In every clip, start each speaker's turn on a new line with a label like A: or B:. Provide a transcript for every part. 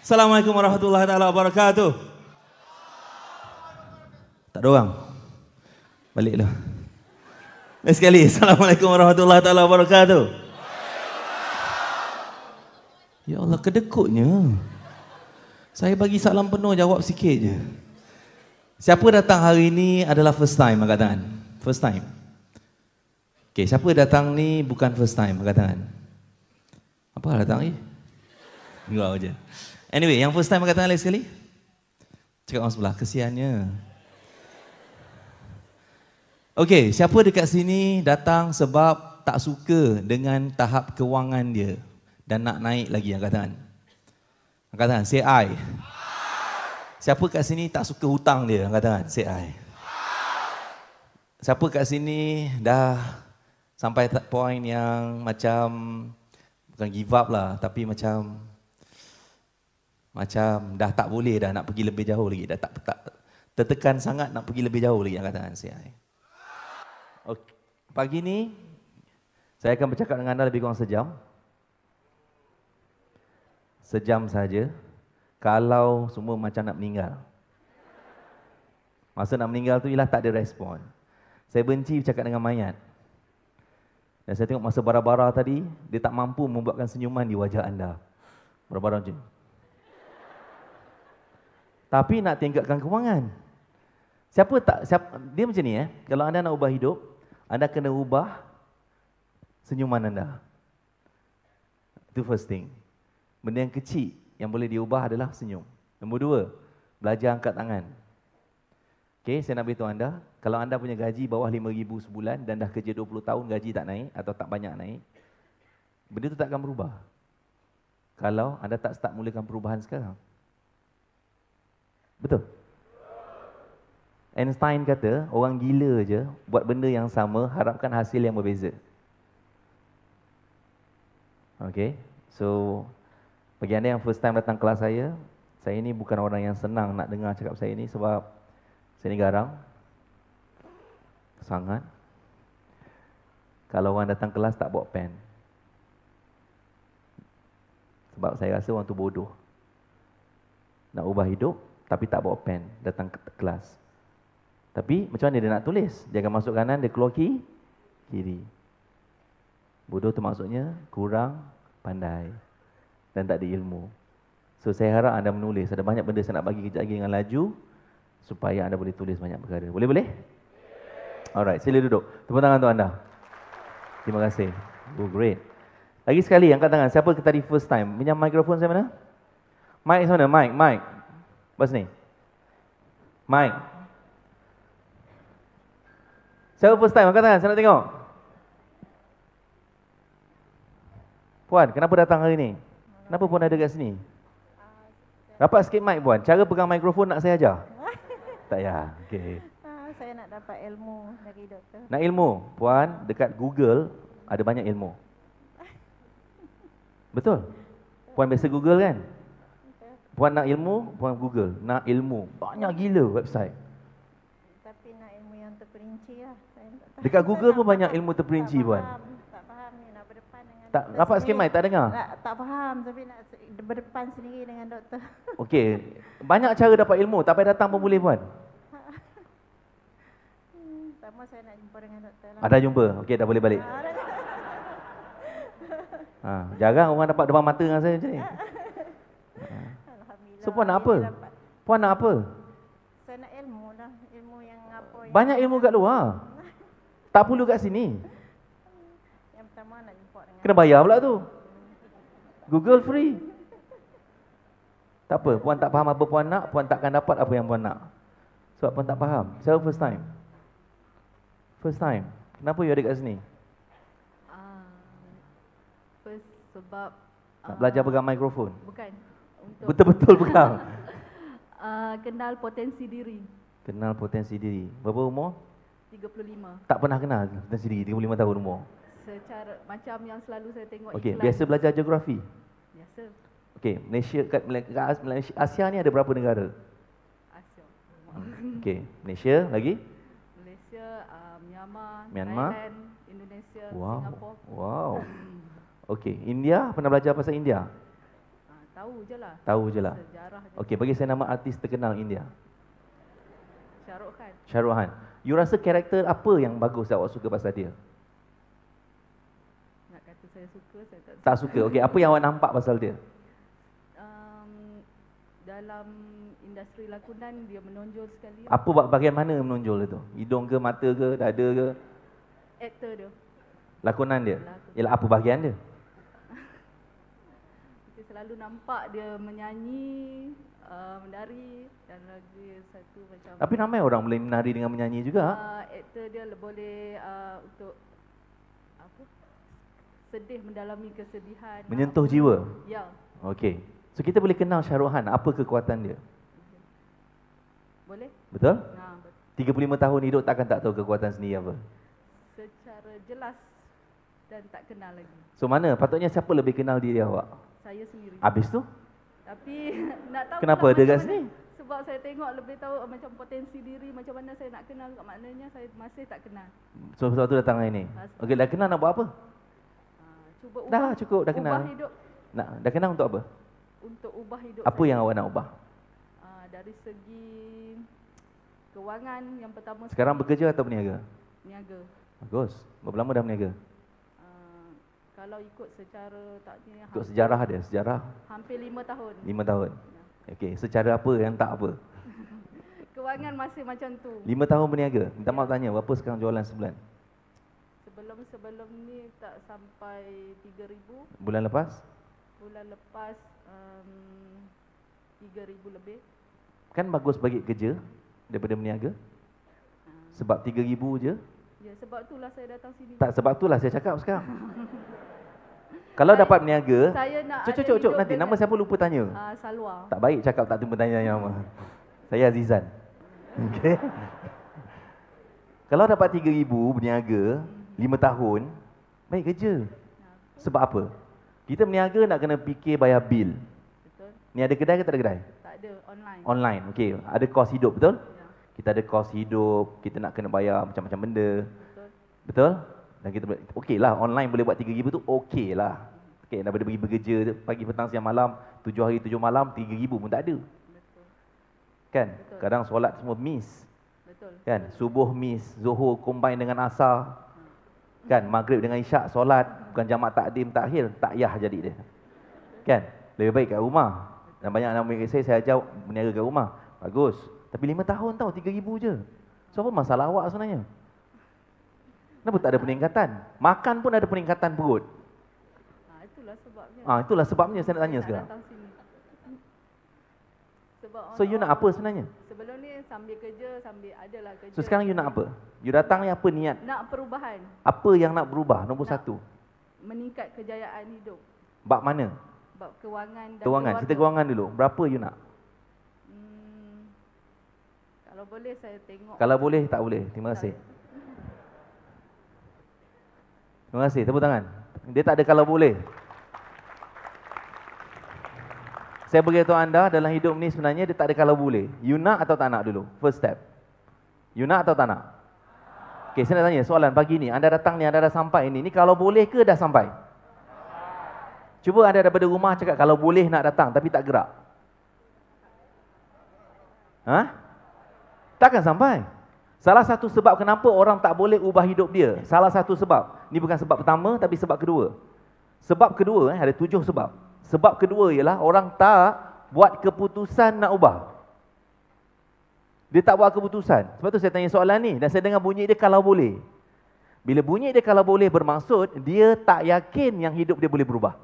A: Assalamualaikum warahmatullahi taala wabarakatuh. Tak ada orang. Balik lah. Lagi sekali. Assalamualaikum warahmatullahi taala wabarakatuh. Ya Allah, kedekutnya. Saya bagi salam penuh, jawab sikit je. Siapa datang hari ini adalah first time, angkat tangan. First time. Okey, siapa datang ni bukan first time, angkat tangan. Apa datang ni? Gua aja. Anyway, yang first time angkat tangan lagi sekali. Cakap orang sebelah, kesiannya. Okey, siapa dekat sini datang sebab tak suka dengan tahap kewangan dia dan nak naik lagi, angkat tangan. Angkat tangan, say I. Siapa kat sini tak suka hutang dia, angkat tangan, say I. Siapa kat sini dah sampai point yang macam bukan give up lah, tapi macam dah tak boleh dah nak pergi lebih jauh lagi, dah tak tertekan sangat nak pergi lebih jauh lagi, angkat tangan, say I. Okay. Pagi ni saya akan bercakap dengan anda lebih kurang sejam. Sejam saja. Kalau semua macam nak meninggal. Masa nak meninggal tu ialah tak ada respon. Saya benci bercakap dengan mayat. Dan saya tengok masa bara-bara tadi, dia tak mampu membuatkan senyuman di wajah anda. Bara-bara macam ni. Tapi nak tingkatkan kewangan. Dia macam ni kalau anda nak ubah hidup, anda kena ubah senyuman anda. Itu first thing. Benda yang kecil yang boleh diubah adalah senyum. Nombor 2, belajar angkat tangan. Okey, saya nak beritahu anda, kalau anda punya gaji bawah 5,000 sebulan dan dah kerja 20 tahun gaji tak naik atau tak banyak naik, benda tu tak akan berubah. Kalau anda tak start mulakan perubahan sekarang. Betul? Einstein kata, orang gila je buat benda yang sama, harapkan hasil yang berbeza. Okay, so bagi anda yang first time datang kelas saya ni bukan orang yang senang nak dengar cakap saya ni sebab saya ni garang. Sangat. Kalau orang datang kelas tak bawa pen. Sebab saya rasa orang tu bodoh. Nak ubah hidup tapi tak bawa pen, datang ke kelas. Tapi macam mana dia nak tulis? Dia akan masuk kanan, dia keluar kiri. Bodoh tu maksudnya kurang pandai dan tak ada ilmu. So saya harap anda menulis. Ada banyak benda saya nak bagi kejap lagi dengan laju supaya anda boleh tulis banyak perkara. Boleh? Alright, sila duduk. Tepuk tangan untuk anda. Terima kasih. Oh, great. Lagi sekali, angkat tangan. Siapa tadi first time? Pinjam mikrofon saya mana? Mic sana, mic. Bas ni. Mic. Siapa first time? Angkat tangan, saya nak tengok. Puan, kenapa datang hari ni? Kenapa Puan ada kat sini? Dapat sikit mic Puan. Cara pegang mikrofon nak saya ajar? Tak payah. Okay.
B: Saya nak dapat ilmu dari doktor.
A: Nak ilmu? Puan, dekat Google ada banyak ilmu. Betul? Puan biasa Google kan? Puan nak ilmu, Puan Google. Nak ilmu. Banyak gila website.
B: Tapi nak ilmu yang terperinci lah.
A: Dekat Google pun banyak ilmu terperinci Puan.
B: Tak faham ni nak berdepan dengan
A: Tak, dapat sikit mic, tak dengar?
B: Tak faham tapi nak berdepan sendiri dengan doktor.
A: Okey, banyak cara dapat ilmu. Tak payah datang pun boleh Puan.
B: Sama saya nak jumpa dengan doktor lah.
A: Ada jumpa? Okey, dah boleh balik. Jarang orang dapat depan mata dengan saya macam ni.
B: Alhamdulillah.
A: So Puan nak apa? Puan nak apa?
B: Saya nak ilmu lah. Ilmu yang apa yang
A: Banyak ilmu kat luar. Tak perlu kat sini.
B: Yang pertama nak jumpa dengan
A: Kena bayar pula tu. Google free. Tak apa, Puan tak faham apa Puan nak, Puan takkan dapat apa yang Puan nak. Sebab Puan tak faham. Saya first time. First time. Kenapa you ada kat sini?
C: First sebab
A: Nak belajar pegang mikrofon?
C: bukan untuk
A: Betul-betul pegang.
C: kenal potensi diri.
A: Kenal potensi diri. Berapa umur?
C: 35.
A: Tak pernah kenal potensi diri, 35 tahun umur.
C: Secara macam yang selalu saya tengok
A: Okey,
C: iklan.
A: biasa belajar geografi.
C: Biasa.
A: Okey, Malaysia kat Malaysia, Asia ni ada berapa negara?
C: Asia.
A: Okey, Malaysia lagi?
C: Malaysia, Myanmar,
A: Myanmar.
C: Thailand, Indonesia,
A: Wow.
C: Singapura.
A: Wow. Okey, India, pernah belajar pasal India?
C: tahu je lah.
A: Tahu je lah.
C: Sejarah je.
A: Okey, bagi saya nama artis terkenal India.
C: Syahrukh Khan.
A: Shah Rukh Khan. You rasa karakter apa yang bagus awak suka pasal dia?
C: Nak kata saya suka, saya tak suka.
A: Tak suka. Okey, apa yang awak nampak pasal dia?
C: Dalam industri lakonan dia menonjol sekali.
A: Apa bahagian mana menonjol itu? Hidung ke, mata ke, dada ke?
C: Aktor dia.
A: Lakonan dia?
C: Lakon.
A: Ialah apa bahagian dia?
C: Kita selalu nampak dia menyanyi, menari dan lagi satu macam
A: Tapi ramai orang boleh menari dengan menyanyi juga.
C: aktor dia boleh untuk apa? Sedih, mendalami kesedihan.
A: Menyentuh jiwa.
C: Ya.
A: Okey. So kita boleh kenal Shah Rukh Khan, apa kekuatan dia?
C: Boleh?
A: Betul?
C: Nah,
A: 35 tahun hidup takkan tak tahu kekuatan sendiri apa.
C: secara jelas dan tak kenal lagi.
A: So mana? Patutnya siapa lebih kenal diri awak?
C: Saya sendiri.
A: Habis tu?
C: Tapi nak tahu
A: Kenapa
C: pula
A: dia
C: macam
A: kat
C: mana.
A: sini?
C: Sebab saya tengok lebih tahu macam potensi diri, macam mana saya nak kenal, kat maknanya saya masih tak kenal.
A: So sebab tu datang hari ni. Okey, dah kenal nak buat apa?
C: Cuba ubah.
A: Dah cukup, dah kenal.
C: Ubah hidup.
A: Dah kenal untuk apa?
C: Untuk ubah hidup
A: Apa
C: saya.
A: yang awak nak ubah?
C: Dari segi kewangan yang pertama.
A: Sekarang bekerja atau berniaga?
C: Niaga.
A: Bagus. Berapa lama dah berniaga?
C: Kalau ikut secara taknya
A: Ikut sejarah dia, sejarah
C: hampir 5 tahun.
A: 5 tahun. Okey, secara apa yang tak apa?
C: Kewangan masih macam tu.
A: 5 tahun berniaga. Minta maaf tanya, berapa sekarang jualan sebulan?
C: Sebelum ni tak sampai 3,000.
A: Bulan lepas?
C: Bulan lepas 3,000 lebih.
A: Kan bagus bagi kerja daripada berniaga? Sebab 3,000 je?
C: Ya, sebab itulah saya datang sini.
A: Tak, sebab itulah saya cakap sekarang. Kalau dapat berniaga,
C: Saya nak
A: cuk
C: ada
A: cuk
C: hidup
A: nanti nama
C: dengan-
A: siapa lupa tanya.
C: Salwa.
A: Tak baik cakap tak tiba tanya nama. Saya Azizan. Okey. Kalau dapat 3,000 berniaga 5 tahun, baik kerja. Sebab apa? Kita berniaga nak kena fikir bayar bil.
C: Betul.
A: Ni ada kedai ke tak ada kedai?
C: Tak ada online.
A: Online. Okey, ada kos hidup, betul?
C: Ya,
A: Kita ada kos hidup, kita nak kena bayar macam-macam benda.
C: betul.
A: Betul? Dan kita okey lah, online boleh buat 3,000 tu okey lah. Okey, daripada pergi bekerja pagi, petang, siang, malam, 7 hari 7 malam, 3,000 pun tak ada.
C: Betul.
A: Kan?
C: Betul.
A: Kadang solat semua miss.
C: Betul.
A: Kan? Subuh miss, zuhur combine dengan asar. Kan? Maghrib dengan isyak solat, bukan jamak takdim, takhir, takyah jadi dia. Kan? Lebih baik kat rumah. Dan banyak anak murid saya ajar berniaga kat rumah. Bagus. Tapi 5 tahun tau, 3,000 je. So apa masalah awak sebenarnya? Kenapa tak ada peningkatan? Makan pun ada peningkatan perut.
C: Itulah sebabnya.
A: Itulah sebabnya saya nak tanya
C: Nak
A: sekarang.
C: datang sini. Sebab
A: So you nak apa sebenarnya?
C: sebelum ni sambil kerja, sambil adalah kerja.
A: So sekarang you nak apa? You datang ni apa niat?
C: Nak perubahan,
A: Apa yang nak berubah? Nombor
C: Nak.
A: 1.
C: meningkat kejayaan hidup,
A: Bab mana?
C: bab kewangan dan
A: Kewangan.
C: keluarga.
A: Kita kewangan dulu. Berapa you nak?
C: Kalau boleh saya tengok.
A: Kalau boleh, tak boleh. Terima kasih. Terima kasih. Tepuk tangan. Dia tak ada kalau boleh. Saya beritahu anda dalam hidup ni sebenarnya dia tak ada kalau boleh. You nak atau tak nak dulu? First step. You nak atau tak nak? Okey, saya nak tanya soalan pagi ni. Anda datang ni, anda dah sampai ni. Ni kalau boleh ke dah sampai? Cuba anda daripada rumah cakap kalau boleh nak datang tapi tak gerak. Takkan sampai. Salah satu sebab kenapa orang tak boleh ubah hidup dia. Salah satu sebab. Ni bukan sebab pertama tapi sebab kedua. Sebab kedua ada 7 sebab. Sebab kedua ialah orang tak buat keputusan nak ubah. Dia tak buat keputusan. Sebab tu saya tanya soalan ni dan saya dengar bunyi dia kalau boleh. Bila bunyi dia kalau boleh bermaksud dia tak yakin yang hidup dia boleh berubah.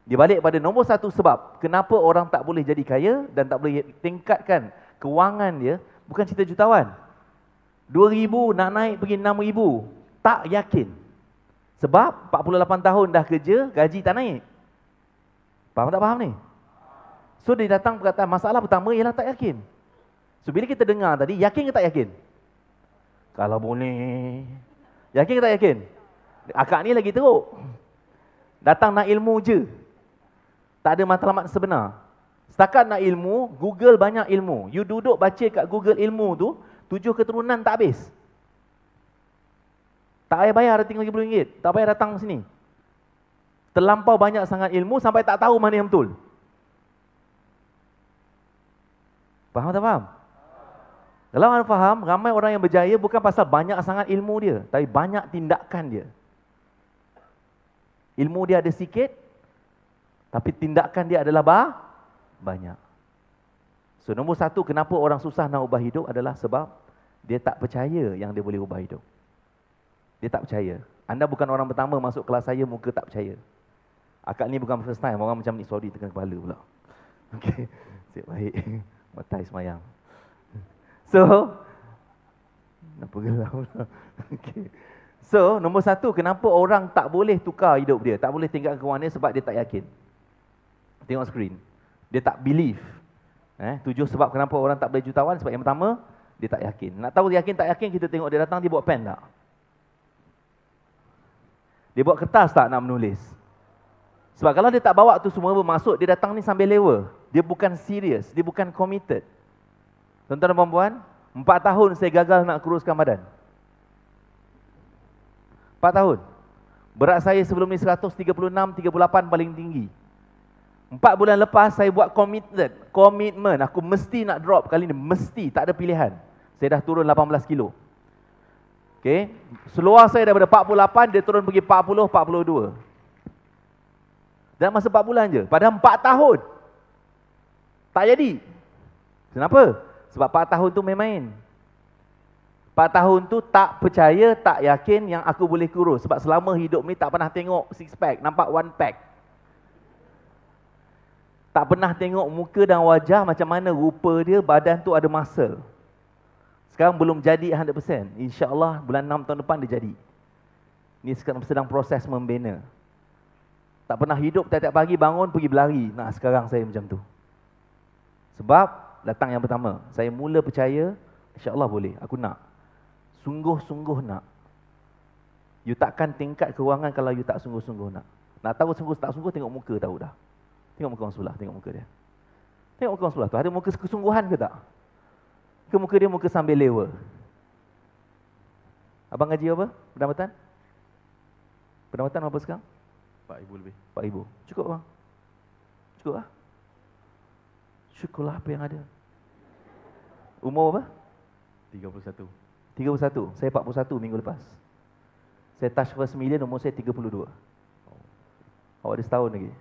A: Dia balik pada nombor 1 sebab kenapa orang tak boleh jadi kaya dan tak boleh tingkatkan kewangan dia. Bukan cerita jutawan. 2,000 nak naik pergi 6,000. Tak yakin. Sebab 48 tahun dah kerja, gaji tak naik. Faham tak faham ni? So dia datang perkataan masalah pertama ialah tak yakin. So bila kita dengar tadi, yakin ke tak yakin? Kalau boleh. Yakin ke tak yakin? Akak ni lagi teruk. Datang nak ilmu je. Tak ada matlamat sebenar. Setakat nak ilmu, Google banyak ilmu. You duduk baca kat Google ilmu tu, 7 keturunan tak habis. Tak payah bayar RM30. Tak payah datang sini. Terlampau banyak sangat ilmu sampai tak tahu mana yang betul. Faham tak faham? Kalau anda faham, ramai orang yang berjaya bukan pasal banyak sangat ilmu dia, tapi banyak tindakan dia. Ilmu dia ada sikit, tapi tindakan dia adalah banyak. So, nombor satu, kenapa orang susah nak ubah hidup adalah sebab dia tak percaya yang dia boleh ubah hidup. Dia tak percaya. Anda bukan orang pertama masuk kelas saya muka tak percaya. Akak ni bukan first time, orang macam ni, sorry tekan kepala pula. Okey, siap baik. Matai semayang. So, kenapa gelap pula? Okay. So, nombor satu, kenapa orang tak boleh tukar hidup dia, tak boleh tinggalkan keuangan dia sebab dia tak yakin. Tengok skrin. Dia tak believe. 7 sebab kenapa orang tak boleh jutawan, sebab yang pertama, dia tak yakin. Nak tahu yakin tak yakin, kita tengok dia datang, dia bawa pen tak? Dia bawa kertas tak nak menulis? Sebab kalau dia tak bawa tu semua bermasuk, dia datang ni sambil lewa. Dia bukan serius, dia bukan committed. Tuan-tuan dan puan-puan, 4 tahun saya gagal nak kuruskan badan. 4 tahun. Berat saya sebelum ni 136, 38 paling tinggi. 4 bulan lepas saya buat komitmen. Aku mesti nak drop kali ni, mesti, tak ada pilihan. Saya dah turun 18 kilo. Okay. Seluar saya daripada 48, dia turun pergi 40, 42. Dalam masa 4 bulan je. Padahal 4 tahun. Tak jadi. Kenapa? Sebab 4 tahun tu main-main. 4 tahun tu tak percaya, tak yakin yang aku boleh kurus. Sebab selama hidup ni tak pernah tengok six pack, nampak one pack. Tak pernah tengok muka dan wajah macam mana rupa dia, badan tu ada muscle. Sekarang belum jadi 100%. InsyaAllah bulan 6 tahun depan dia jadi. Ni sekarang sedang proses membina. Tak pernah hidup, tiap-tiap pagi bangun pergi berlari. Nah, sekarang saya macam tu. Sebab datang yang pertama, saya mula percaya, insya-Allah boleh, aku nak. Sungguh-sungguh nak. You takkan tingkat kewangan kalau you tak sungguh-sungguh nak. Nak tahu sungguh tak sungguh, tengok muka tahu dah. Tengok muka orang sebelah, tengok muka dia. Tengok muka orang sebelah tu, ada muka kesungguhan ke tak? Ke muka dia muka sambil lewa? Abang gaji apa? Pendapatan? Pendapatan apa sekarang?
D: 4,000 lebih.
A: 4,000. Cukup bang? Cukup lah? Syukurlah apa yang ada. Umur apa?
D: 31.
A: 31. Saya 41 minggu lepas. Saya touch first million, umur saya 32. Awak ada setahun lagi.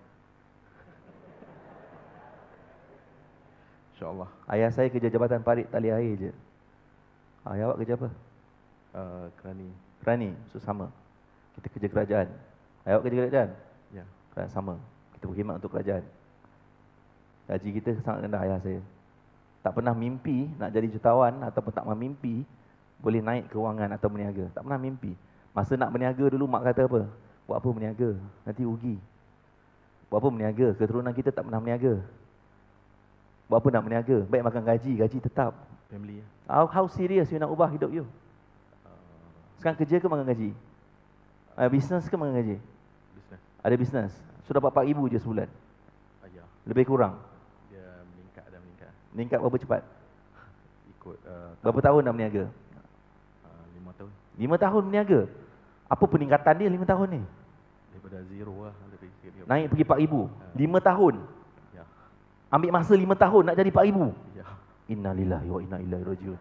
D: InsyaAllah.
A: Ayah saya kerja Jabatan Parit Tali Air je. Ayah awak kerja apa?
D: Kerani.
A: Kerani. So sama. Kita kerja kerajaan. Ayah awak kerja kerajaan?
D: Ya.
A: Sama. Kita berkhidmat untuk kerajaan. Gaji kita sangat rendah ayah saya. Tak pernah mimpi nak jadi jutawan ataupun tak pernah mimpi boleh naik kewangan atau berniaga. Tak pernah mimpi. Masa nak berniaga dulu mak kata apa? Buat apa berniaga? Nanti rugi. Buat apa berniaga? Keturunan kita tak pernah berniaga. Buat apa nak berniaga? Baik makan gaji, gaji tetap.
D: Family.
A: How serious you nak ubah hidup you? Sekarang kerja ke makan gaji? Business ke makan gaji?
D: Business.
A: Ada business. So dapat 4,000 je sebulan.
D: Ya.
A: Lebih kurang.
D: Dia meningkat dan meningkat.
A: Meningkat berapa cepat?
D: Ikut
A: Berapa tahun dah berniaga?
D: 5 tahun.
A: 5 tahun berniaga. Apa peningkatan dia 5 tahun ni?
D: Daripada zero lah. Lebih sikit.
A: Naik pergi 4,000. 5 tahun.
D: Ya.
A: Ambil masa 5 tahun nak jadi 4,000.
D: Ya.
A: Innalillahi wa inna ilaihi rajiun.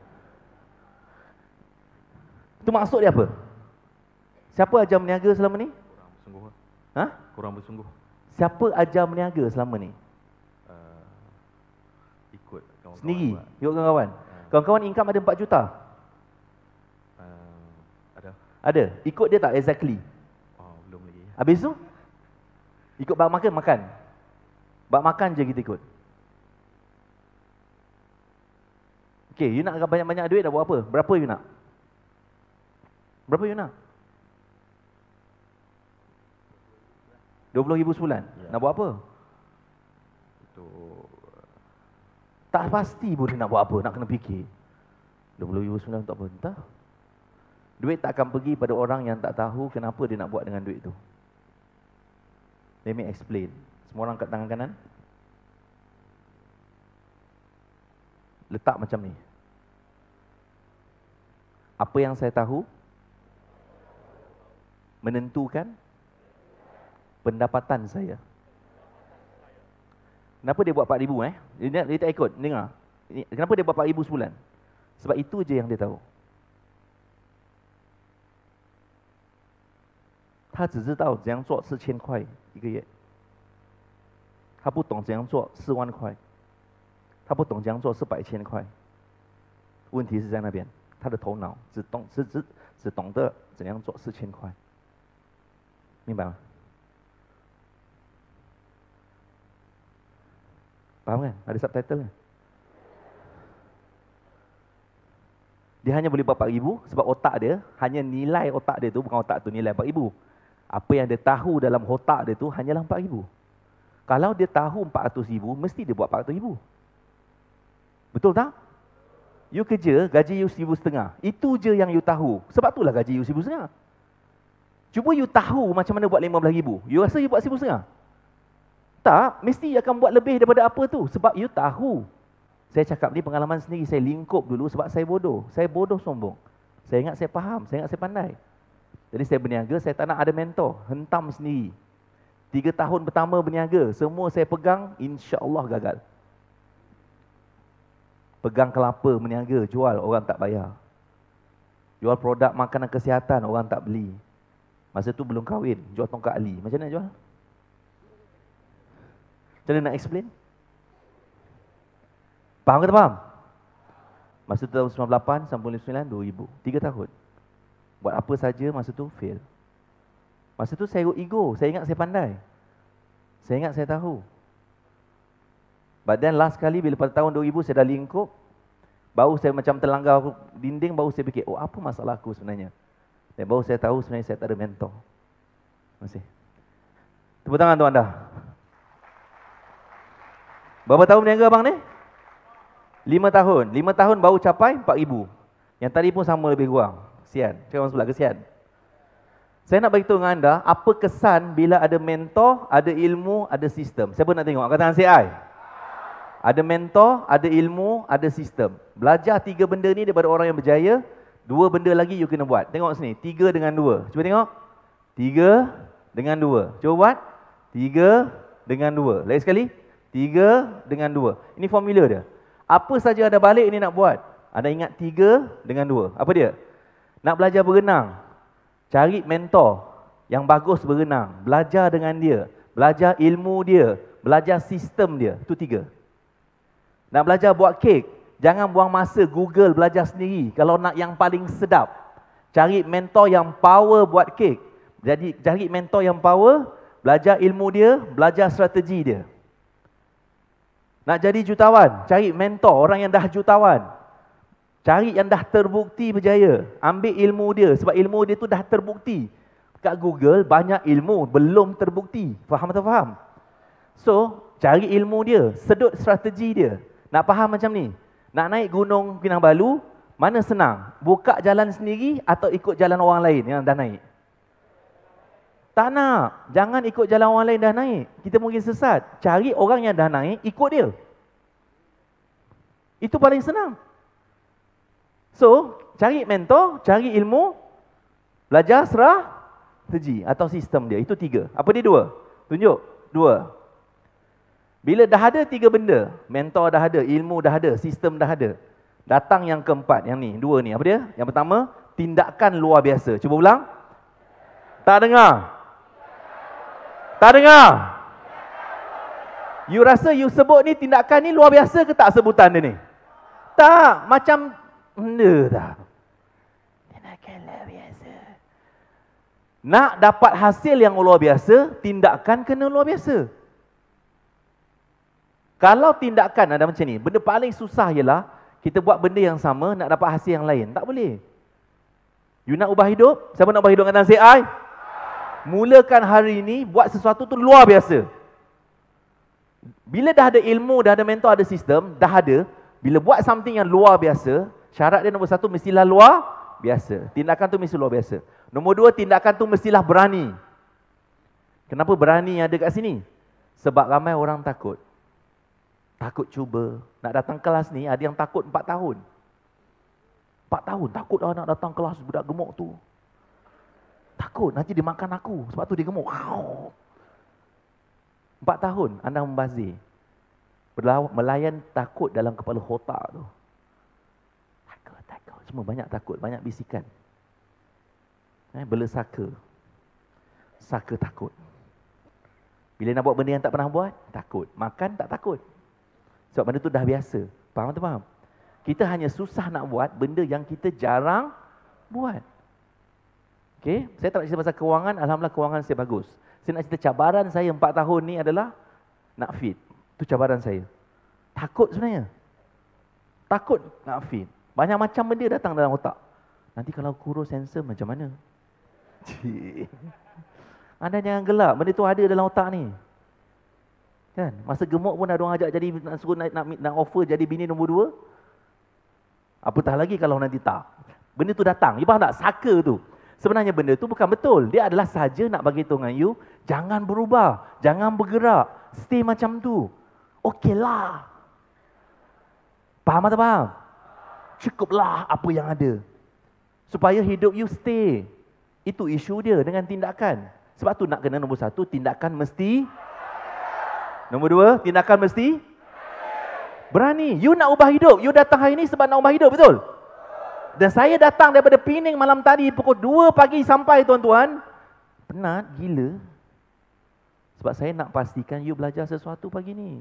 A: Itu maksud dia apa? Siapa ajar berniaga selama ni?
D: Kurang bersungguh.
A: Ha?
D: Kurang bersungguh.
A: Siapa ajar berniaga selama ni?
D: Ikut kawan-kawan.
A: Sendiri?
D: buat.
A: Ikut kawan-kawan? Kawan-kawan income ada 4 juta?
D: Ada.
A: Ada? Ikut dia tak exactly?
D: Belum lagi.
A: Habis tu? Ikut bak makan, makan. Bak makan je kita ikut. Okay, you nak banyak-banyak duit dah buat apa? Berapa you nak? Berapa you nak? 20,000 sebulan?
D: Ya.
A: Nak buat apa?
D: Itu
A: Tak pasti boleh nak buat apa, nak kena fikir. 20,000 sebulan tak apa, entah. Duit tak akan pergi pada orang yang tak tahu kenapa dia nak buat dengan duit tu. Let me explain. Semua orang kat tangan kanan. Letak macam ni. Apa yang saya tahu menentukan Pendapatan saya. Kenapa dia buat 4,000 Dia tak ikut, dengar. Kenapa dia buat 4,000 sebulan? Sebab itu je yang dia tahu. 他只知道怎样做4000块一个月，他不懂怎样做4万块，他不懂怎样做400千块。问题是在那边，他的头脑只懂得怎样做4000块，明白吗？Faham kan? Ada subtitle kan? Dia hanya boleh buat 4,000 sebab otak dia, hanya nilai otak dia tu, bukan otak tu nilai 4,000. Apa yang dia tahu dalam otak dia tu hanyalah 4,000. Kalau dia tahu 400,000, mesti dia buat 400,000. Betul tak? You kerja, gaji you 1,500. Itu je yang you tahu. Sebab itulah gaji you 1,500. Cuba you tahu macam mana buat 15,000. You rasa you buat 1,500? Tak, mesti akan buat lebih daripada apa tu. Sebab you tahu. Saya cakap ni pengalaman sendiri. Saya lingkup dulu sebab saya bodoh. Saya bodoh sombong. Saya ingat saya faham. Saya ingat saya pandai. Jadi saya berniaga, saya tak nak ada mentor. Hentam sendiri. 3 tahun pertama berniaga, semua saya pegang, insya-Allah gagal. Pegang kelapa berniaga, jual, orang tak bayar. Jual produk makanan kesihatan, orang tak beli. Masa tu belum kahwin, jual tongkat Ali. Macam mana jual? Macam mana nak explain? Faham ke tak faham? Masa tu tahun 98 sampai 99, 2,000. 3 tahun. Buat apa saja masa tu fail. Masa tu saya ego, saya ingat saya pandai. Saya ingat saya tahu. But then last kali bila pada tahun 2000 saya dah lingkup, baru saya macam terlanggar dinding, baru saya fikir, oh apa masalah aku sebenarnya? Dan baru saya tahu sebenarnya saya tak ada mentor. Terima kasih. Tepuk tangan tuan anda. Berapa tahun berniaga abang ni? 5 tahun. 5 tahun baru capai 4,000. Yang tadi pun sama lebih kurang. Kesian. Cakap orang sebelah, kesian. Saya nak beritahu dengan anda, apa kesan bila ada mentor, ada ilmu, ada sistem. Siapa nak tengok? Angkat tangan CI. Ada mentor, ada ilmu, ada sistem. Belajar 3 benda ni daripada orang yang berjaya, 2 benda lagi you kena buat. Tengok sini, 3 dengan 2. Cuba tengok. 3 dengan 2. Cuba buat. 3 dengan 2. Lagi sekali. 3 dengan 2. Ini formula dia. Apa saja ada balik ini nak buat. Anda ingat 3 dengan 2. Apa dia? Nak belajar berenang, cari mentor yang bagus berenang, belajar dengan dia, belajar ilmu dia, belajar sistem dia. Itu 3. Nak belajar buat kek, jangan buang masa Google belajar sendiri. Kalau nak yang paling sedap, cari mentor yang power buat kek. Jadi cari mentor yang power, belajar ilmu dia, belajar strategi dia. Nak jadi jutawan, cari mentor orang yang dah jutawan. Cari yang dah terbukti berjaya. Ambil ilmu dia. Sebab ilmu dia tu dah terbukti. Kat Google banyak ilmu belum terbukti. Faham atau faham? So, cari ilmu dia. Sedut strategi dia. Nak faham macam ni? Nak naik gunung Kinabalu, mana senang? Buka jalan sendiri atau ikut jalan orang lain yang dah naik? Tak nak. Jangan ikut jalan orang lain dah naik. Kita mungkin sesat. Cari orang yang dah naik, ikut dia. Itu paling senang. So, cari mentor, cari ilmu, belajar strategi atau sistem dia. Itu 3. Apa dia 2? Tunjuk. 2. Bila dah ada 3 benda, mentor dah ada, ilmu dah ada, sistem dah ada. Datang yang keempat, yang ni, 2 ni. Apa dia? Yang pertama, tindakan luar biasa. Cuba ulang. Tak dengar? Tak dengar? You rasa you sebut ni tindakan ni luar biasa ke tak sebutan dia ni? Tak, macam benda tak. Tindakan luar biasa. Nak dapat hasil yang luar biasa, tindakan kena luar biasa. Kalau tindakan ada macam ni, benda paling susah ialah kita buat benda yang sama nak dapat hasil yang lain. Tak boleh. You nak ubah hidup? Siapa nak ubah hidup dengan CI? Mulakan hari ini buat sesuatu tu luar biasa. Bila dah ada ilmu, dah ada mentor, ada sistem, dah ada, bila buat something yang luar biasa, syarat dia nombor 1 mestilah luar biasa. Tindakan tu mesti luar biasa. Nombor 2, tindakan tu mestilah berani. Kenapa berani ada kat sini? Sebab ramai orang takut. Takut cuba. Nak datang kelas ni, ada yang takut 4 tahun. 4 tahun, takut lah nak datang kelas budak gemuk tu. Takut, nanti dia makan aku. Sebab tu dia gemuk. 4 tahun anda membazir. Melayan takut dalam kepala otak tu. Takut. Semua banyak takut, banyak bisikan. Bela saka. Saka takut. Bila nak buat benda yang tak pernah buat, takut. Makan tak takut. Sebab benda tu dah biasa. Faham tu faham? Kita hanya susah nak buat benda yang kita jarang buat. Okey, saya tak nak cerita pasal kewangan, alhamdulillah kewangan saya bagus. Saya nak cerita cabaran saya 4 tahun ni adalah nak fit. Itu cabaran saya. Takut sebenarnya. Takut nak fit. Banyak macam benda datang dalam otak. Nanti kalau kurus sensor macam mana? Cik. Anda jangan gelap, benda tu ada dalam otak ni. Kan? Masa gemuk pun ada orang ajak jadi, nak suruh nak offer jadi bini nombor 2. Apatah lagi kalau nanti tak. Benda tu datang. You faham tak? Saka tu. Sebenarnya benda tu bukan betul. Dia adalah saja nak bagi tahu dengan you, jangan berubah, jangan bergerak, stay macam tu. Okeylah. Faham atau faham? Cukuplah apa yang ada. Supaya hidup you stay. Itu isu dia dengan tindakan. Sebab tu nak kena nombor 1, tindakan mesti. Nombor 2, tindakan mesti berani. You nak ubah hidup. You datang hari ni sebab nak ubah hidup, betul? Dan saya datang daripada Pening malam tadi pukul 2 pagi sampai, tuan-tuan. Penat gila. Sebab saya nak pastikan you belajar sesuatu pagi ni.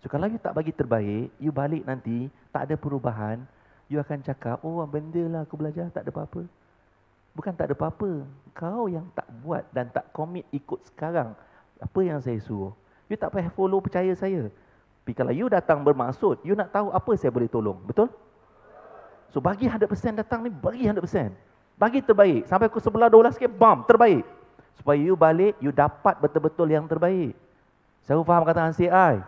A: So kalau you tak bagi terbaik, you balik nanti tak ada perubahan, you akan cakap, oh benda lah aku belajar tak ada apa-apa. Bukan tak ada apa-apa. Kau yang tak buat dan tak komit ikut sekarang apa yang saya suruh. You tak payah follow, percaya saya. Tapi kalau you datang bermaksud, you nak tahu apa saya boleh tolong. Betul? So bagi 100% datang ni, bagi 100%. Bagi terbaik. Sampai pukul 11, 12 sikit, bam, terbaik. Supaya you balik, you dapat betul-betul yang terbaik. Saya faham kata CI.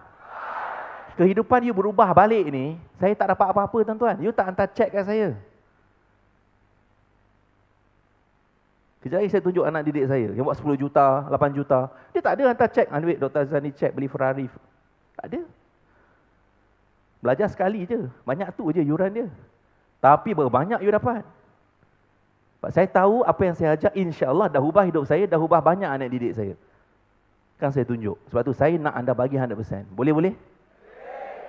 A: Kehidupan you berubah balik ni, saya tak dapat apa-apa, tuan-tuan. You tak hantar cek kat saya. Kejap lagi saya tunjuk anak didik saya yang buat 10 juta, 8 juta. Dia tak ada hantar cek, duit Dr. Azani cek beli Ferrari. Tak ada. Belajar sekali je. Banyak tu je yuran dia. Tapi berapa banyak you dapat. Sebab saya tahu apa yang saya ajar, insya-Allah dah ubah hidup saya, dah ubah banyak anak didik saya. Kan saya tunjuk. Sebab tu saya nak anda bagi 100%. Boleh?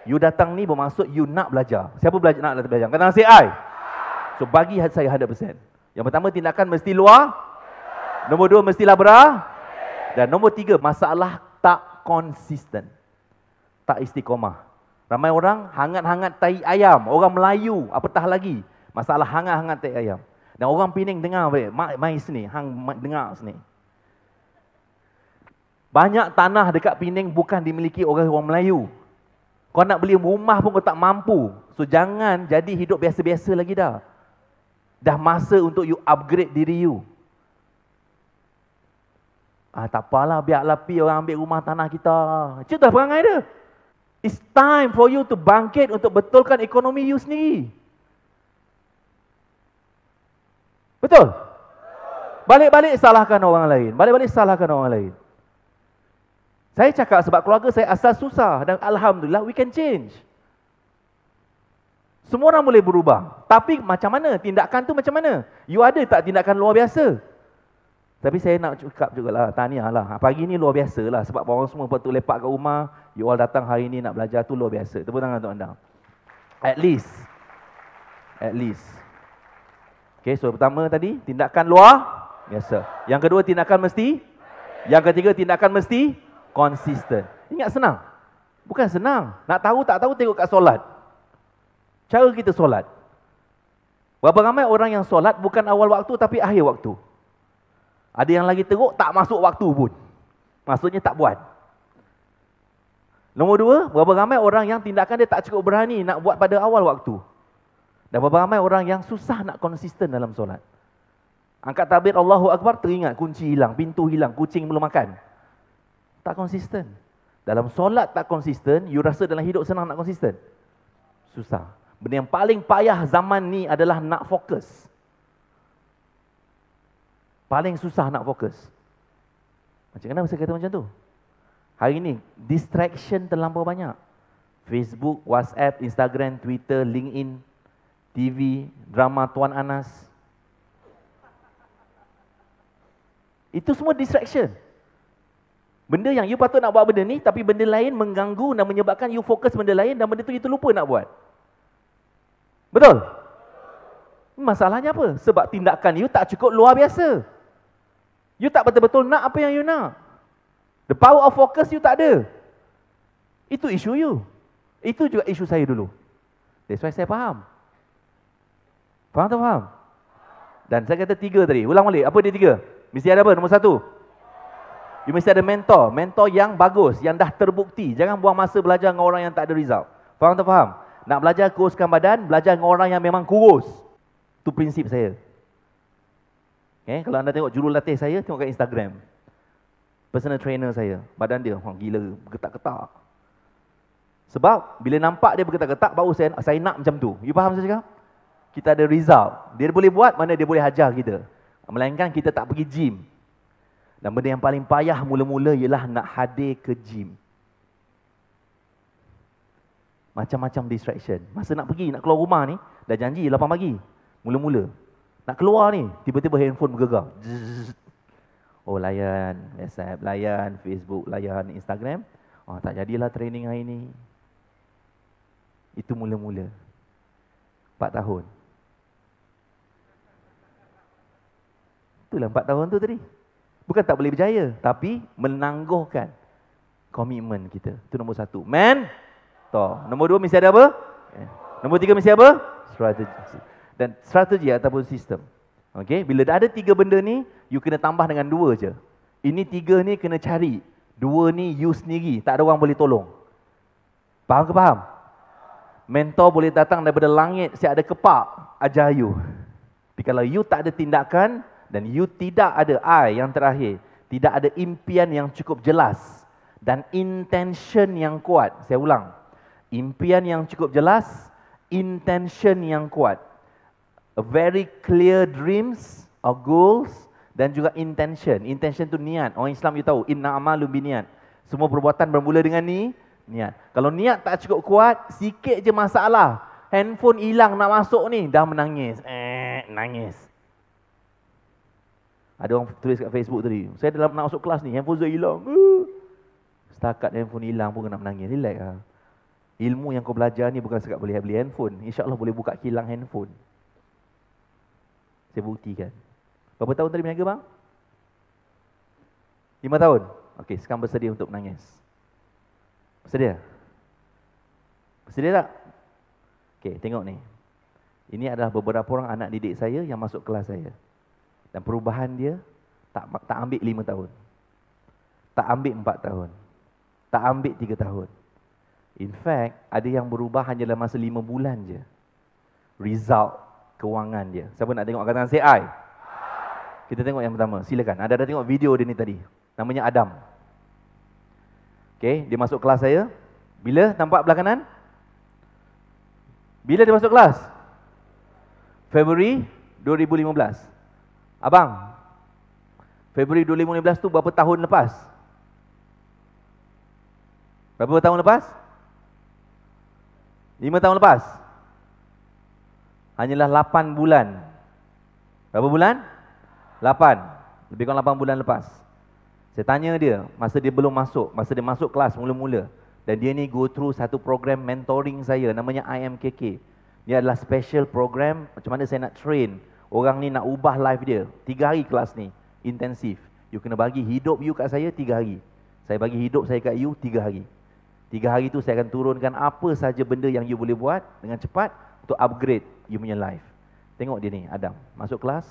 A: You datang ni bermaksud you nak belajar. Siapa nak belajar? Kata say I. So bagi saya 100%. Yang pertama, tindakan mesti luar. Nombor 2, mestilah Dan nombor 3, masalah tak konsisten. Tak istiqomah. Ramai orang hangat-hangat tai ayam. Orang Melayu, apatah lagi. Masalah hangat-hangat tai ayam. Dan orang Pening dengar, mai sini. Hang dengar sini. Banyak tanah dekat Pening bukan dimiliki orang Melayu. Kau nak beli rumah pun kau tak mampu. So jangan jadi hidup biasa-biasa lagi dah. Dah masa untuk you upgrade diri you. Tak apalah, biarlah pi orang ambil rumah tanah kita. Itu dah perangai dia. It's time for you to bangkit untuk betulkan ekonomi you sendiri. Betul? Balik-balik salahkan orang lain. Balik-balik salahkan orang lain. Saya cakap sebab keluarga saya asal susah. Dan alhamdulillah we can change. Semua orang boleh berubah. Tapi macam mana? Tindakan tu macam mana? You ada tak tindakan luar biasa? Tapi saya nak cakap jugalah, tahniah lah. Pagi ni luar biasa lah. Sebab orang semua patut lepak kat rumah. You all datang hari ni nak belajar tu luar biasa. Tepuk tangan untuk anda. At least. Okay, so pertama tadi, tindakan luar biasa. Yang kedua, tindakan mesti. Yang ketiga, tindakan mesti konsisten. Ingat senang? Bukan senang. Nak tahu tak tahu, tengok kat solat. Cara kita solat. Berapa ramai orang yang solat bukan awal waktu tapi akhir waktu. Ada yang lagi teruk, tak masuk waktu pun. Maksudnya tak buat. Nombor 2, berapa ramai orang yang tindakan dia tak cukup berani nak buat pada awal waktu. Dan berapa ramai orang yang susah nak konsisten dalam solat. Angkat takbir Allahu Akbar, teringat kunci hilang, pintu hilang, kucing belum makan. Tak konsisten. Dalam solat tak konsisten, you rasa dalam hidup senang nak konsisten? Susah. Benda yang paling payah zaman ni adalah nak fokus. Paling susah nak fokus. Macam mana saya kata macam tu? Hari ni, distraction terlampau banyak. Facebook, WhatsApp, Instagram, Twitter, LinkedIn, TV, drama Tuan Anas. Itu semua distraction. Benda yang you patut nak buat benda ni, tapi benda lain mengganggu dan menyebabkan you fokus benda lain dan benda tu you terlupa nak buat. Betul? Masalahnya apa? Sebab tindakan you tak cukup luar biasa. You tak betul-betul nak apa yang you nak. The power of focus you tak ada. Itu isu you. Itu juga isu saya dulu. That's why saya faham. Faham tak faham? Dan saya kata 3 tadi. Ulang balik. Apa dia 3? Mesti ada apa? Nombor 1. You mesti ada mentor. Mentor yang bagus, yang dah terbukti. Jangan buang masa belajar dengan orang yang tak ada result. Faham tak faham? Nak belajar kuruskan badan, belajar dengan orang yang memang kurus. Itu prinsip saya. Okay? Kalau anda tengok jurulatih saya, tengok kat Instagram. Personal trainer saya. Badan dia, gila, bergetak-getak. Sebab, bila nampak dia bergetak-getak, baru saya nak macam tu. You faham saya cakap? Kita ada result. Dia boleh buat, mana dia boleh hajar kita. Melainkan kita tak pergi gym. Dan benda yang paling payah mula-mula ialah nak hadir ke gym. Macam-macam distraction. Masa nak pergi, nak keluar rumah ni, dah janji 8 pagi. Mula-mula. Nak keluar ni, tiba-tiba handphone bergegar. Zzz. Oh, layan WhatsApp, layan Facebook, layan Instagram. Oh, tak jadilah training hari ni. Itu mula-mula. 4 tahun. Itulah 4 tahun tu tadi. Bukan tak boleh berjaya, tapi menangguhkan komitmen kita. Itu nombor 1. Mentor. Nombor 2 mesti ada apa? Nombor 3 mesti apa? Strategi. Dan strategi ataupun sistem. Okay? Bila dah ada 3 benda ni, you kena tambah dengan 2 je. Ini 3 ni kena cari. 2 ni you sendiri. Tak ada orang boleh tolong. Faham ke faham? Mentor boleh datang daripada langit, siap ada kepak, ajar you. Tapi kalau you tak ada tindakan, dan you tidak ada yang terakhir, tidak ada impian yang cukup jelas dan intention yang kuat. Saya ulang. Impian yang cukup jelas, intention yang kuat. A very clear dreams or goals dan juga intention. Intention tu niat. Orang Islam you tahu, inna amalu biniat. Semua perbuatan bermula dengan niat. Kalau niat tak cukup kuat, sikit je masalah. Handphone hilang nak masuk ni, dah menangis. Nangis. Ada orang tulis kat Facebook tadi, saya dalam nak masuk kelas ni, handphone saya hilang. Setakat handphone hilang pun kena menangis. Relax lah. Ilmu yang kau belajar ni bukan sekat boleh beli handphone. InsyaAllah boleh buka kilang handphone. Saya buktikan. Berapa tahun tadi berniaga bang? 5 tahun? Okey, sekarang bersedia untuk menangis. Bersedia? Bersedia tak? Okey, tengok ni. Ini adalah beberapa orang anak didik saya yang masuk kelas saya. Dan perubahan dia tak ambil 5 tahun. Tak ambil 4 tahun. Tak ambil 3 tahun. In fact, ada yang berubah hanya dalam masa 5 bulan je. Result kewangan dia. Siapa nak tengok angkat tangan say I? Kita tengok yang pertama. Silakan. Ada tengok video dia ni tadi. Namanya Adam. Okay, dia masuk kelas saya. Bila nampak belah kanan? Bila dia masuk kelas? Februari 2015. Abang, Februari 2015 tu berapa tahun lepas? Berapa tahun lepas? 5 tahun lepas? Hanyalah 8 bulan. Berapa bulan? 8. Lebih kurang 8 bulan lepas. Saya tanya dia, masa dia belum masuk, masa dia masuk kelas mula-mula. Dan dia ni go through satu program mentoring saya, namanya IMKK. Dia adalah special program, macam mana saya nak train orang ni nak ubah life dia. 3 hari kelas ni, intensif. You kena bagi hidup you kat saya 3 hari. Saya bagi hidup saya kat you 3 hari. 3 hari tu saya akan turunkan apa saja benda yang you boleh buat dengan cepat untuk upgrade you punya life. Tengok dia ni, Adam. Masuk kelas,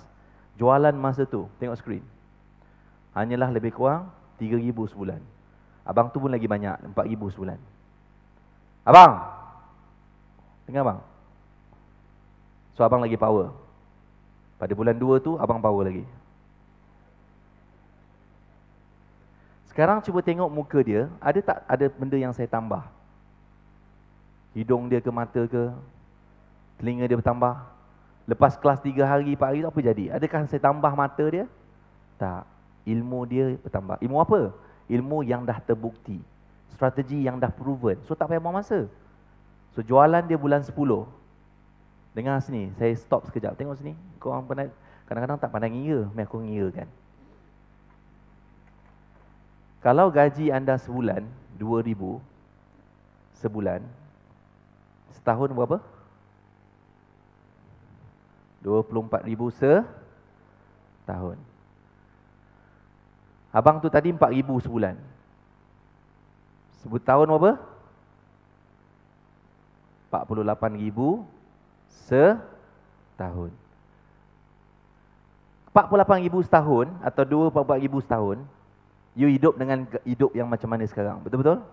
A: jualan masa tu, tengok screen. Hanyalah lebih kurang 3,000 sebulan. Abang tu pun lagi banyak, 4,000 sebulan. Abang! Dengar abang? So abang lagi power. Pada bulan 2 tu, abang power lagi. Sekarang cuba tengok muka dia, ada tak ada benda yang saya tambah? Hidung dia ke, mata ke, telinga dia bertambah. Lepas kelas 3 hari, 4 hari tu apa jadi? Adakah saya tambah mata dia? Tak. Ilmu dia bertambah. Ilmu apa? Ilmu yang dah terbukti. Strategi yang dah proven. So tak payah buang masa. So jualan dia bulan 10. Dengar sini, saya stop sekejap. Tengok sini. Kau orang pandai, kadang-kadang tak pandai ngira, aku ngira kan. Kalau gaji anda sebulan 2,000 sebulan, setahun berapa? 24,000 setahun. Abang tu tadi 4,000 sebulan. Sebut tahun berapa? 48,000 setahun. 48,000 setahun atau 24,000 setahun, you hidup dengan hidup yang macam mana sekarang? Betul-betul?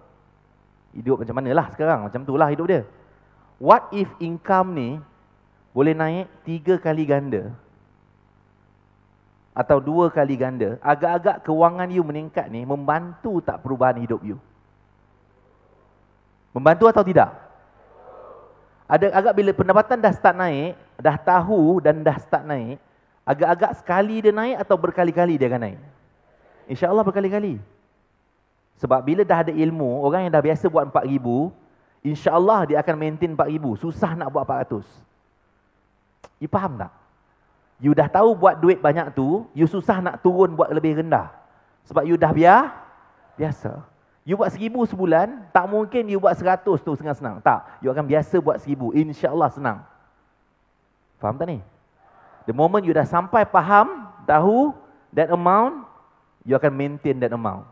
A: Hidup macam mana lah sekarang? Macam tu lah hidup dia. What if income ni boleh naik 3 kali ganda? Atau 2 kali ganda? Agak-agak kewangan you meningkat ni membantu tak perubahan hidup you? Membantu atau tidak? Agak bila pendapatan dah start naik, dah tahu dan dah start naik, agak-agak sekali dia naik atau berkali-kali dia akan naik? InsyaAllah berkali-kali. Sebab bila dah ada ilmu, orang yang dah biasa buat 4,000, InsyaAllah dia akan maintain 4,000. Susah nak buat 400. You faham tak? You dah tahu buat duit banyak tu, you susah nak turun buat lebih rendah. Sebab you dah biasa. You buat 1,000 sebulan, tak mungkin you buat 100 tu senang-senang. Tak, you akan biasa buat 1,000. InsyaAllah senang. Faham tak ni? The moment you dah sampai faham, tahu that amount, you akan maintain that amount.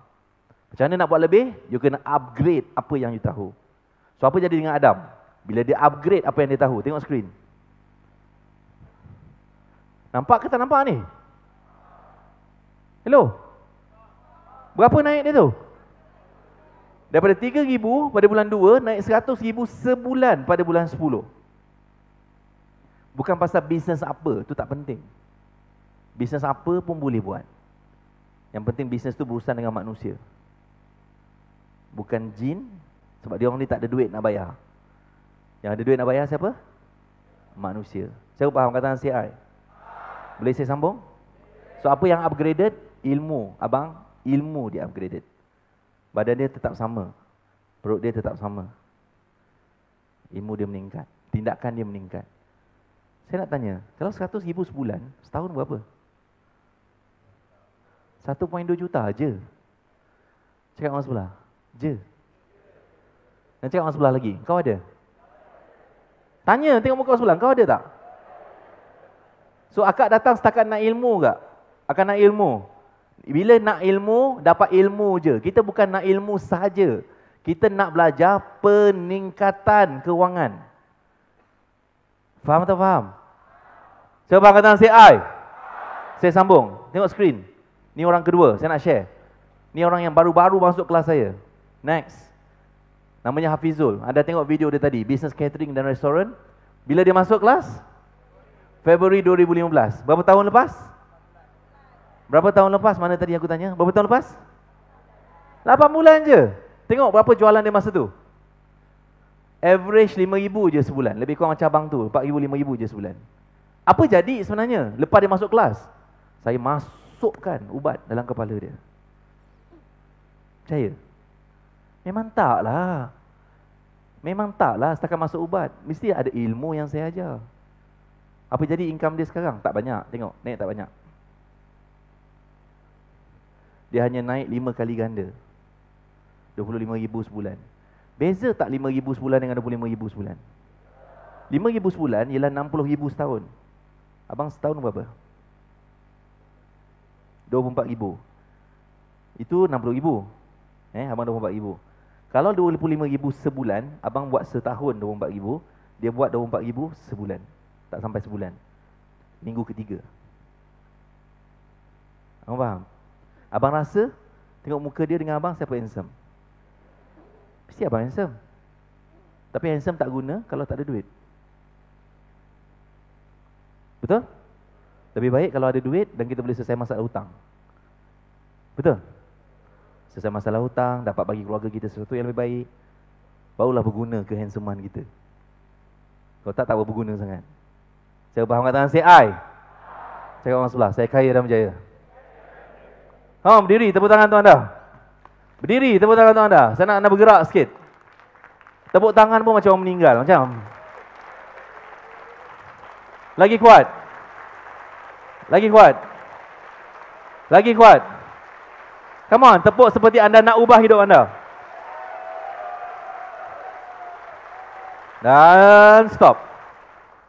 A: Macam mana nak buat lebih? You kena upgrade apa yang you tahu. So apa jadi dengan Adam? Bila dia upgrade apa yang dia tahu, tengok skrin. Nampak ke tak nampak ni? Hello? Berapa naik dia tu? Daripada 3,000 pada bulan 2, naik 100,000 sebulan pada bulan 10. Bukan pasal bisnes apa, tu tak penting. Bisnes apa pun boleh buat. Yang penting bisnes tu berurusan dengan manusia. Bukan jin, sebab dia orang ni tak ada duit nak bayar. Yang ada duit nak bayar siapa? Manusia. Saya faham kata CI? Boleh saya sambung? So apa yang upgraded? Ilmu. Abang, ilmu dia upgraded. Badan dia tetap sama. Perut dia tetap sama. Ilmu dia meningkat. Tindakan dia meningkat. Saya nak tanya, kalau 100,000 sebulan, setahun berapa? 1.2 juta je. Cakap orang sebelah. Je. Dan cakap orang sebelah lagi. Kau ada? Tanya, tengok muka orang sebelah. Kau ada tak? So akak datang setakat nak ilmu tak? Akak nak ilmu. Bila nak ilmu, dapat ilmu je. Kita bukan nak ilmu sahaja. Kita nak belajar peningkatan kewangan. Faham atau faham? Cuba kata say I. Saya sambung. Tengok skrin. Ni orang kedua, saya nak share. Ni orang yang baru-baru masuk kelas saya. Next. Namanya Hafizul. Anda tengok video dia tadi, Business Catering dan Restoran. Bila dia masuk kelas? Februari 2015. Berapa tahun lepas? Berapa tahun lepas? Mana tadi aku tanya? Berapa tahun lepas? 8 bulan je. Tengok berapa jualan dia masa tu. Average 5,000 je sebulan. Lebih kurang macam abang tu, 4,000, 5,000 je sebulan. Apa jadi sebenarnya? Lepas dia masuk kelas, saya masukkan ubat dalam kepala dia. Percaya? Memang taklah. Memang taklah setakat masuk ubat. Mesti ada ilmu yang saya ajar. Apa jadi income dia sekarang? Tak banyak. Tengok, naik tak banyak. Dia hanya naik 5 kali ganda. 25,000 sebulan. Beza tak 5,000 sebulan dengan 25,000 sebulan? 5,000 sebulan ialah 60,000 setahun. Abang setahun berapa? 24,000. Itu 60,000. Abang 24,000. Kalau 25,000 sebulan, abang buat setahun 24,000, dia buat 24,000 sebulan. Tak sampai sebulan. Minggu ketiga. Abang faham? Abang rasa, tengok muka dia dengan abang, siapa handsome? Mesti abang handsome. Tapi handsome tak guna kalau tak ada duit. Betul? Lebih baik kalau ada duit dan kita boleh selesai masalah hutang. Betul? Selesai masalah hutang, dapat bagi keluarga kita sesuatu yang lebih baik, barulah berguna kehandsomean kita. Kalau tak berguna sangat. Saya faham kata say I. Cakap orang sebelah, saya kaya dan berjaya. Berdiri, tepuk tangan tu anda. Berdiri, tepuk tangan tu anda. Saya nak anda bergerak sikit. Tepuk tangan pun macam orang meninggal, macam. Lagi kuat. Lagi kuat. Lagi kuat. Come on, tepuk seperti anda nak ubah hidup anda. Dan stop.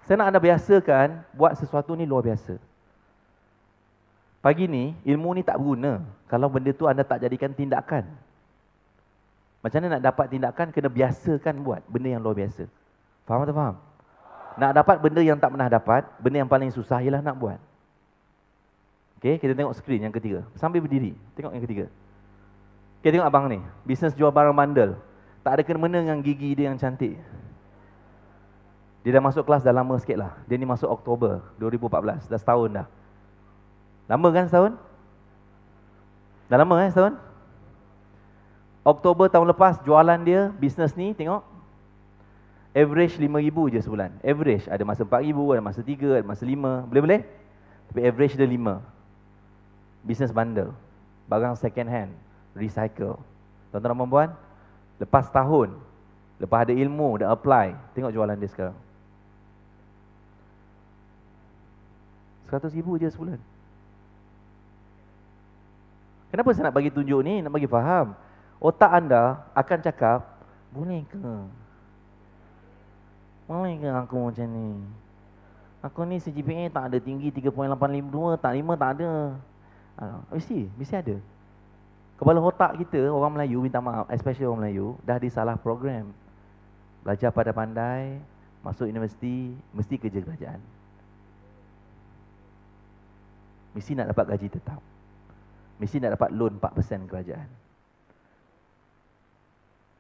A: Saya nak anda biasakan buat sesuatu ni luar biasa. Pagi ni, ilmu ni tak berguna kalau benda tu anda tak jadikan tindakan. Macam mana nak dapat tindakan? Kena biasakan buat benda yang luar biasa. Faham atau faham? Nak dapat benda yang tak pernah dapat, benda yang paling susah ialah nak buat. Okay, kita tengok skrin yang ketiga. Sambil berdiri, tengok yang ketiga. Okay, tengok abang ni. Bisnes jual barang bandel. Tak ada kena-mena dengan gigi dia yang cantik. Dia dah masuk kelas dah lama sikit lah. Dia ni masuk Oktober 2014. Dah setahun dah. Lama kan setahun? Dah lama kan setahun? Oktober tahun lepas jualan dia, bisnes ni tengok. Average 5,000 je sebulan. Average. Ada masa 4,000, ada masa 3, ada masa 5. Boleh-boleh? Tapi average dia 5. Bisnes bundle. Barang second hand. Recycle. Tuan-tuan dan puan-puan, lepas tahun, lepas ada ilmu, dah apply, tengok jualan dia sekarang. 100,000 je sebulan. Kenapa saya nak bagi tunjuk ni? Nak bagi faham. Otak anda akan cakap, boleh ke? Boleh ke aku macam ni? Aku ni CGPA tak ada tinggi 3.852, tak 5 tak ada. Mesti ada. Kepala otak kita, orang Melayu, minta maaf, especially orang Melayu, dah disalah program. Belajar pada pandai, masuk universiti, mesti kerja kerajaan. Mesti nak dapat gaji tetap. Mesti nak dapat loan 4% kerajaan.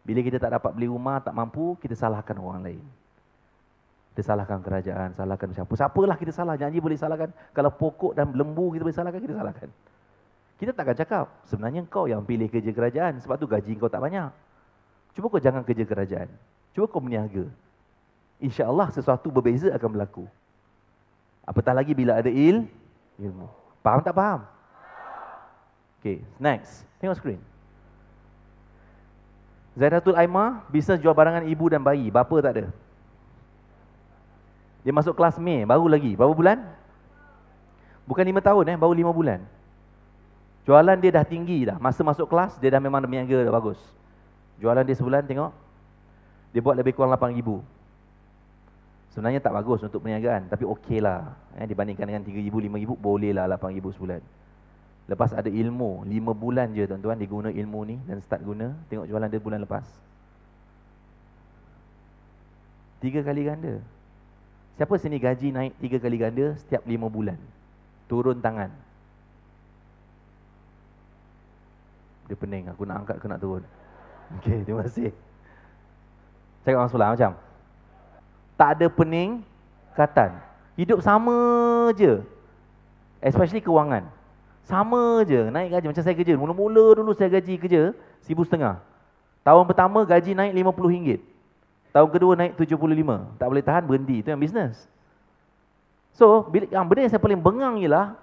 A: Bila kita tak dapat beli rumah, tak mampu, kita salahkan orang lain. Kita salahkan kerajaan, salahkan siapa. Siapalah kita salah, janji boleh salahkan. Kalau pokok dan lembu kita boleh salahkan, kita salahkan. Kita takkan cakap, sebenarnya kau yang pilih kerja kerajaan, sebab tu gaji kau tak banyak. Cuba kau jangan kerja kerajaan. Cuba kau berniaga. InsyaAllah sesuatu berbeza akan berlaku. Apatah lagi bila ada ilmu. Faham tak faham? Okay, next. Tengok skrin. Zairatul Aimah, bisnes jual barangan ibu dan bayi. Bapa tak ada. Dia masuk kelas Mei, baru lagi. Berapa bulan? Bukan 5 tahun, baru 5 bulan. Jualan dia dah tinggi dah. Masa masuk kelas, dia dah memang berniaga dah bagus. Jualan dia sebulan, tengok. Dia buat lebih kurang 8,000. Sebenarnya tak bagus untuk perniagaan, tapi okey lah. Dibandingkan dengan 3,000, 5,000, boleh lah 8,000 sebulan. Lepas ada ilmu, 5 bulan je tuan-tuan dia guna ilmu ni dan start guna. Tengok jualan dia bulan lepas. 3 kali ganda. Siapa sini gaji naik 3 kali ganda setiap 5 bulan? Turun tangan. Dia pening, aku nak angkat, aku nak turun. Okey, terima kasih. Cakap orang sebelah macam tak ada peningkatan. Hidup sama je. Especially kewangan. Sama je, naik gaji. Macam saya kerja, mula-mula dulu saya gaji kerja RM1,500. Tahun pertama gaji naik RM50. Tahun kedua naik RM75. Tak boleh tahan, berhenti. Itu yang bisnes. So, benda yang saya paling bengang ialah